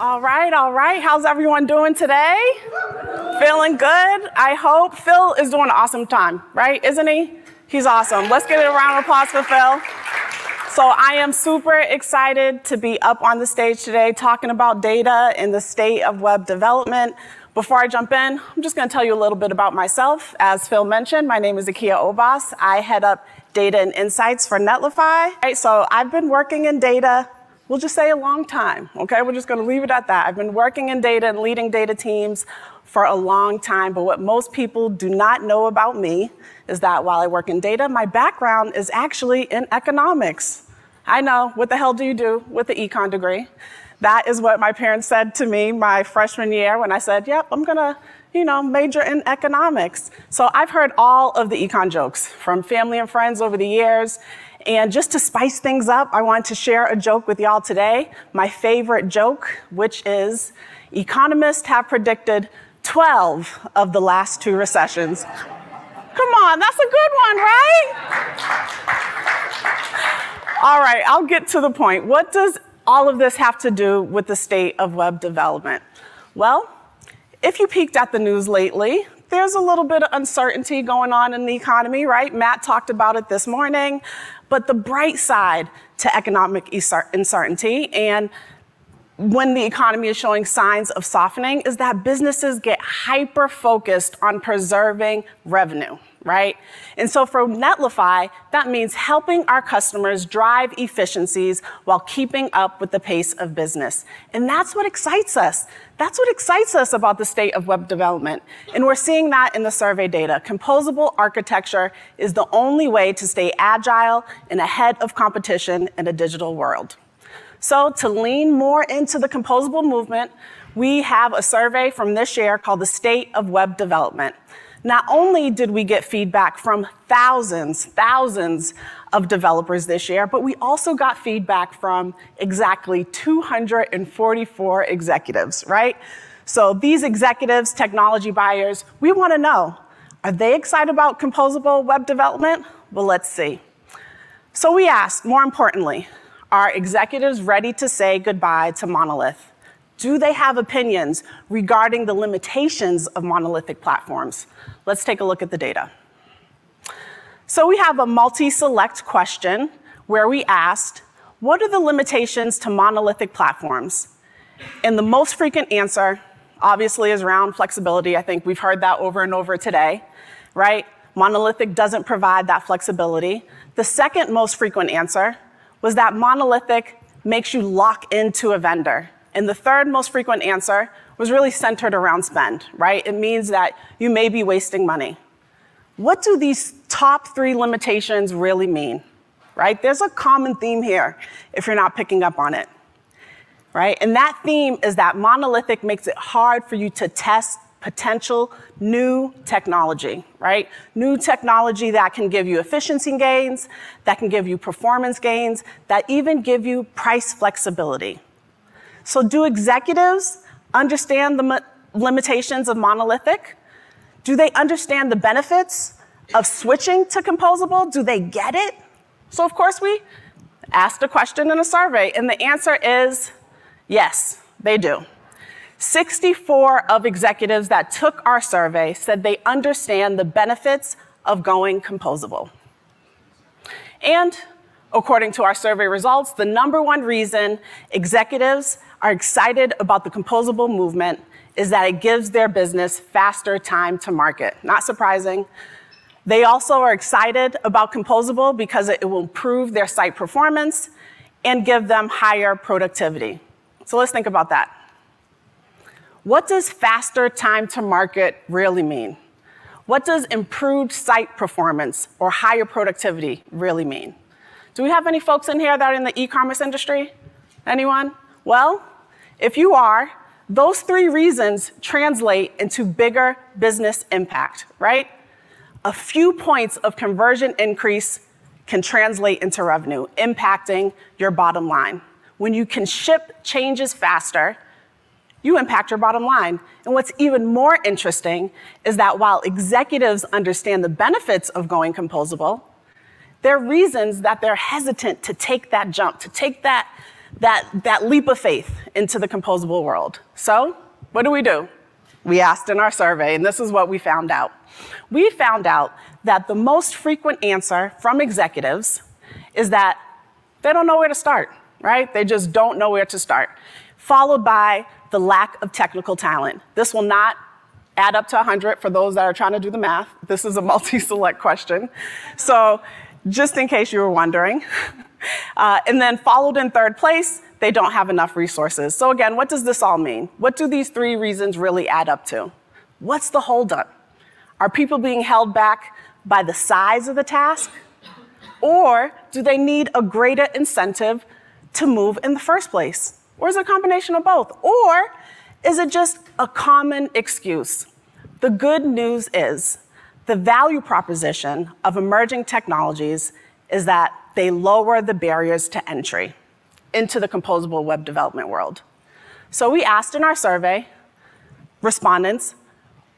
All right. How's everyone doing today? Feeling good, I hope. Phil is doing an awesome time, right? Isn't he? He's awesome. Let's give it a round of applause for Phil. So I am super excited to be up on the stage today talking about data and the state of web development. Before I jump in, I'm just going to tell you a little bit about myself. As Phil mentioned, my name is Akia Obas. I head up data and insights for Netlify. Right, so I've been working in data, we'll just say a long time, okay? We're just going to leave it at that. I've been working in data and leading data teams for a long time, but what most people do not know about me is that while I work in data, my background is actually in economics. I know, what the hell do you do with the econ degree? That is what my parents said to me my freshman year when I said, yep, I'm gonna, major in economics. So I've heard all of the econ jokes from family and friends over the years. And just to spice things up, I want to share a joke with y'all today. My favorite joke, which is, economists have predicted 12 of the last 2 recessions. Come on, that's a good one, right? All right, I'll get to the point. What does all of this have to do with the state of web development? Well, if you peeked at the news lately, there's a little bit of uncertainty going on in the economy, right? Matt talked about it this morning. But the bright side to economic uncertainty and when the economy is showing signs of softening is that businesses get hyper-focused on preserving revenue, right? And so for Netlify, that means helping our customers drive efficiencies while keeping up with the pace of business. And that's what excites us. That's what excites us about the state of web development. And we're seeing that in the survey data. Composable architecture is the only way to stay agile and ahead of competition in a digital world. So to lean more into the composable movement, we have a survey from this year called the State of Web Development. Not only did we get feedback from thousands of developers this year, but we also got feedback from exactly 244 executives, right? So these executives, technology buyers, we want to know, are they excited about composable web development? Well, let's see. So we asked, more importantly, are executives ready to say goodbye to monolith? Do they have opinions regarding the limitations of monolithic platforms? Let's take a look at the data. So we have a multi-select question where we asked, what are the limitations to monolithic platforms? And the most frequent answer, obviously, is around flexibility. I think we've heard that over and over today, right? Monolithic doesn't provide that flexibility. The second most frequent answer was that monolithic makes you lock into a vendor. And the third most frequent answer was really centered around spend, right? It means that you may be wasting money. What do these top 3 limitations really mean, right? There's a common theme here if you're not picking up on it, right? And that theme is that monolithic makes it hard for you to test potential new technology, right? New technology that can give you efficiency gains, that can give you performance gains, that even give you price flexibility. So do executives understand the limitations of monolithic? Do they understand the benefits of switching to composable? Do they get it? So of course we asked a question in a survey, and the answer is yes, they do. 64 of executives that took our survey said they understand the benefits of going composable. And according to our survey results, the #1 reason executives are excited about the composable movement is that it gives their business faster time to market. Not surprising. They also are excited about composable because it will improve their site performance and give them higher productivity. So let's think about that. What does faster time to market really mean? What does improved site performance or higher productivity really mean? Do we have any folks in here that are in the e-commerce industry? Anyone? Well, if you are, those 3 reasons translate into bigger business impact, right? A few points of conversion increase can translate into revenue, impacting your bottom line. When you can ship changes faster, you impact your bottom line. And what's even more interesting is that while executives understand the benefits of going composable, there are reasons that they're hesitant to take that jump, to take that that leap of faith into the composable world. So what do? We asked in our survey, and this is what we found out. We found out that the most frequent answer from executives is that they don't know where to start, right? They just don't know where to start, followed by the lack of technical talent. This will not add up to 100 for those that are trying to do the math. This is a multi-select question. So just in case you were wondering. And then followed in third place, they don't have enough resources. So again, what does this all mean? What do these 3 reasons really add up to? What's the holdup? Are people being held back by the size of the task? Or do they need a greater incentive to move in the first place? Or is it a combination of both? Or is it just a common excuse? The good news is the value proposition of emerging technologies is that they lower the barriers to entry into the composable web development world. So we asked in our survey respondents,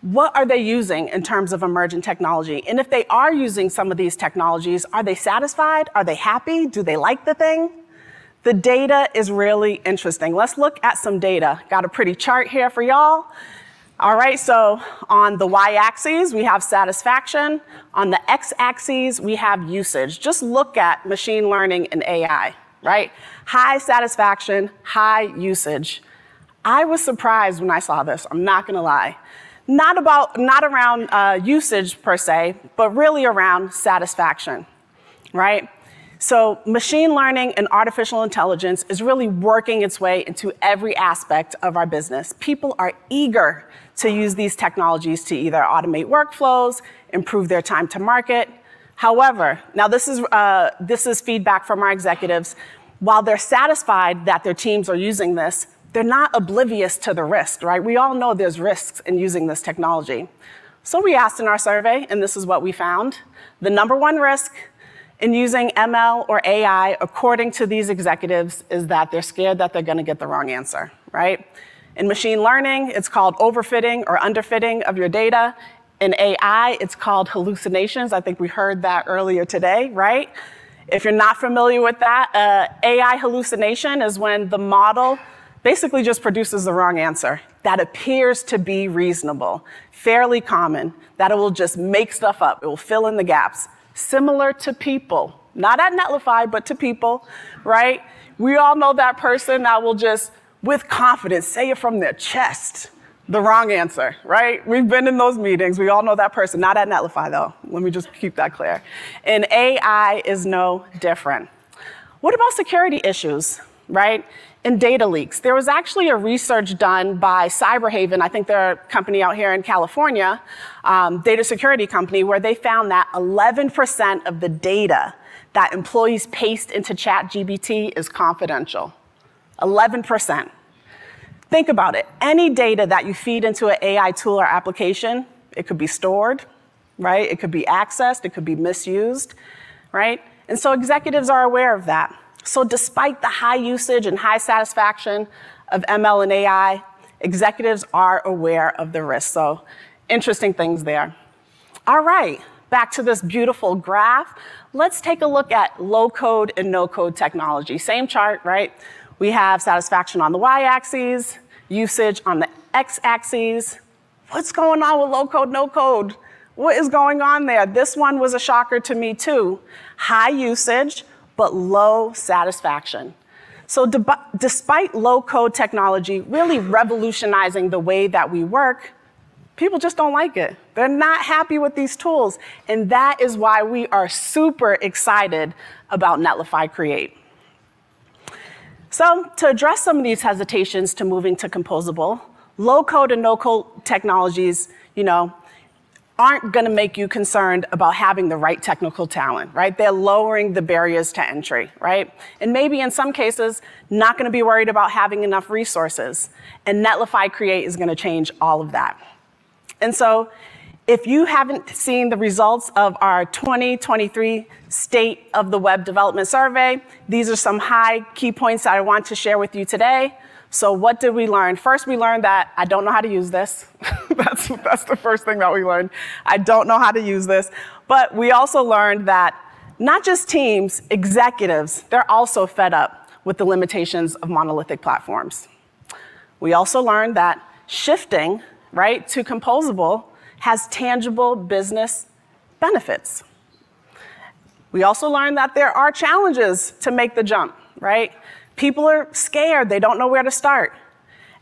what are they using in terms of emerging technology? And if they are using some of these technologies, are they satisfied? Are they happy? Do they like the thing? The data is really interesting. Let's look at some data. Got a pretty chart here for y'all. All right, so on the y-axis, we have satisfaction. On the x-axis, we have usage. Just look at machine learning and AI, right? High satisfaction, high usage. I was surprised when I saw this, I'm not gonna lie. Not around usage per se, but really around satisfaction, right? So machine learning and artificial intelligence is really working its way into every aspect of our business. People are eager to use these technologies to either automate workflows, improve their time to market. However, now this is feedback from our executives. While they're satisfied that their teams are using this, they're not oblivious to the risk, right? We all know there's risks in using this technology. So we asked in our survey, and this is what we found. The #1 risk in using ML or AI, according to these executives, is that they're scared that they're gonna get the wrong answer, right? In machine learning, it's called overfitting or underfitting of your data. In AI, it's called hallucinations. I think we heard that earlier today, right? If you're not familiar with that, AI hallucination is when the model basically just produces the wrong answer that appears to be reasonable, fairly common, that it will just make stuff up. It will fill in the gaps. Similar to people, not at Netlify, but to people, right? We all know that person that will just, with confidence, say it from their chest, the wrong answer, right? We've been in those meetings. We all know that person, not at Netlify though. Let me just keep that clear. And AI is no different. What about security issues, right? And data leaks. There was actually a research done by Cyberhaven, I think they're a company out here in California, data security company, where they found that 11% of the data that employees paste into ChatGPT is confidential. 11%. Think about it. Any data that you feed into an AI tool or application, it could be stored, right? It could be accessed, it could be misused, right? And so executives are aware of that. So despite the high usage and high satisfaction of ML and AI, executives are aware of the risks. So interesting things there. All right, back to this beautiful graph. Let's take a look at low-code and no-code technology. Same chart, right? We have satisfaction on the y-axis, usage on the x-axis. What's going on with low-code, no-code? What is going on there? This one was a shocker to me too. High usage, but low satisfaction. So despite low-code technology really revolutionizing the way that we work, people just don't like it. They're not happy with these tools. And that is why we are super excited about Netlify Create. So to address some of these hesitations to moving to composable, low-code and no-code technologies, aren't going to make you concerned about having the right technical talent, right? They're lowering the barriers to entry, right? And maybe in some cases, not going to be worried about having enough resources. And Netlify Create is going to change all of that. And so if you haven't seen the results of our 2023 State of the Web Development Survey, these are some high key points that I want to share with you today. So what did we learn? First, we learned that I don't know how to use this. That's the first thing that we learned. I don't know how to use this. But we also learned that not just teams, executives, they're also fed up with the limitations of monolithic platforms. We also learned that shifting, right, to composable has tangible business benefits. We also learned that there are challenges to make the jump, right? People are scared, they don't know where to start.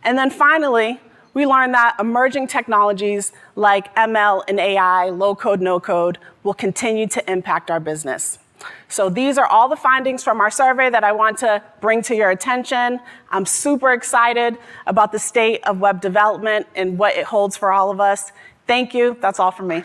And then finally, we learned that emerging technologies like ML and AI, low code, no code, will continue to impact our business. So these are all the findings from our survey that I want to bring to your attention. I'm super excited about the state of web development and what it holds for all of us. Thank you. That's all from me.